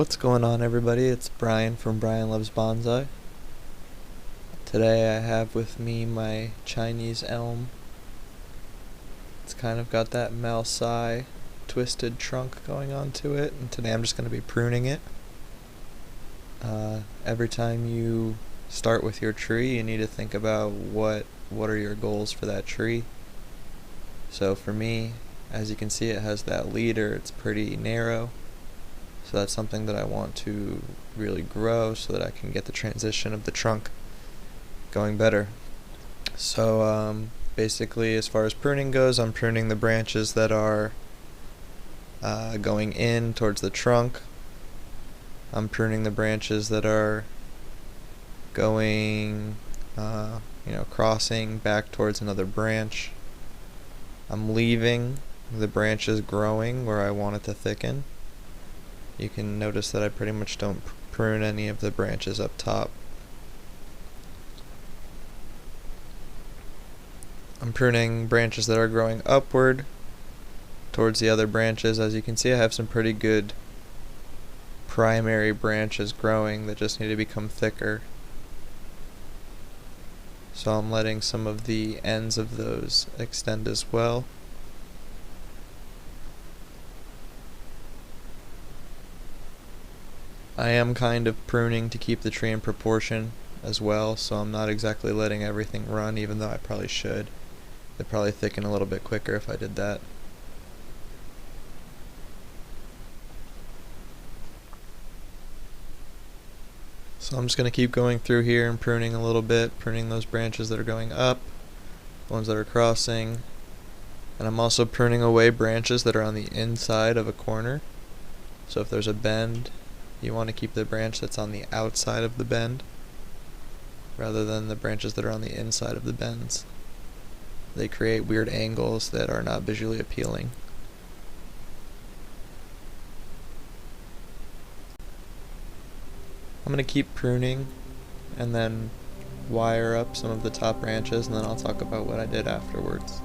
What's going on, everybody? It's Brian from Brian Loves Bonsai. Today I have with me my Chinese elm. It's kind of got that Malsai twisted trunk going on to it, and today I'm just going to be pruning it. Every time you start with your tree, you need to think about what are your goals for that tree. So for me, as you can see, it has that leader. It's pretty narrow. So that's something that I want to really grow so that I can get the transition of the trunk going better. So basically, as far as pruning goes, I'm pruning the branches that are going in towards the trunk. I'm pruning the branches that are going, crossing back towards another branch. I'm leaving the branches growing where I want it to thicken. You can notice that I pretty much don't prune any of the branches up top. I'm pruning branches that are growing upward towards the other branches. As you can see, I have some pretty good primary branches growing that just need to become thicker. So I'm letting some of the ends of those extend as well. I am kind of pruning to keep the tree in proportion as well, so I'm not exactly letting everything run, even though I probably should. It'd probably thicken a little bit quicker if I did that. So I'm just going to keep going through here and pruning a little bit, pruning those branches that are going up, the ones that are crossing, and I'm also pruning away branches that are on the inside of a corner. So if there's a bend, you want to keep the branch that's on the outside of the bend rather than the branches that are on the inside of the bends. They create weird angles that are not visually appealing. I'm going to keep pruning and then wire up some of the top branches, and then I'll talk about what I did afterwards.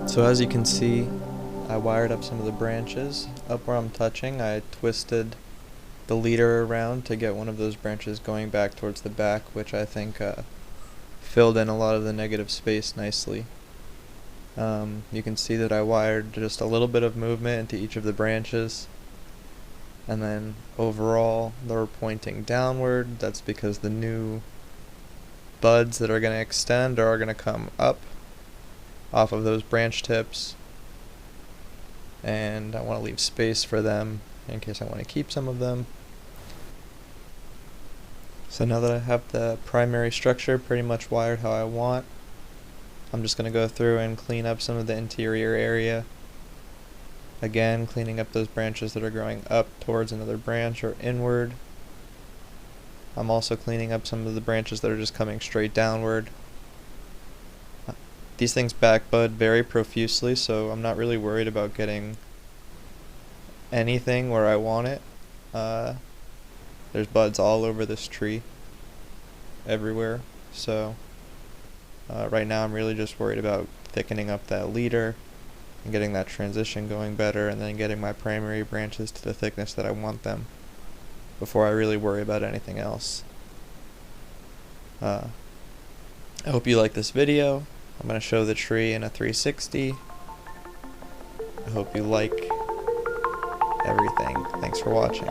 So as you can see, I wired up some of the branches. Up where I'm touching, I twisted the leader around to get one of those branches going back towards the back, which I think filled in a lot of the negative space nicely. You can see that I wired just a little bit of movement into each of the branches, and then overall they're pointing downward. That's because the new buds that are going to extend are going to come up off of those branch tips, and I want to leave space for them in case I want to keep some of them. So now that I have the primary structure pretty much wired how I want, I'm just going to go through and clean up some of the interior area. Again, cleaning up those branches that are growing up towards another branch or inward. I'm also cleaning up some of the branches that are just coming straight downward. These things back bud very profusely, so I'm not really worried about getting anything where I want it. There's buds all over this tree, everywhere, so right now I'm really just worried about thickening up that leader and getting that transition going better, and then getting my primary branches to the thickness that I want them before I really worry about anything else. I hope you like this video. I'm going to show the tree in a 360. I hope you like everything. Thanks for watching.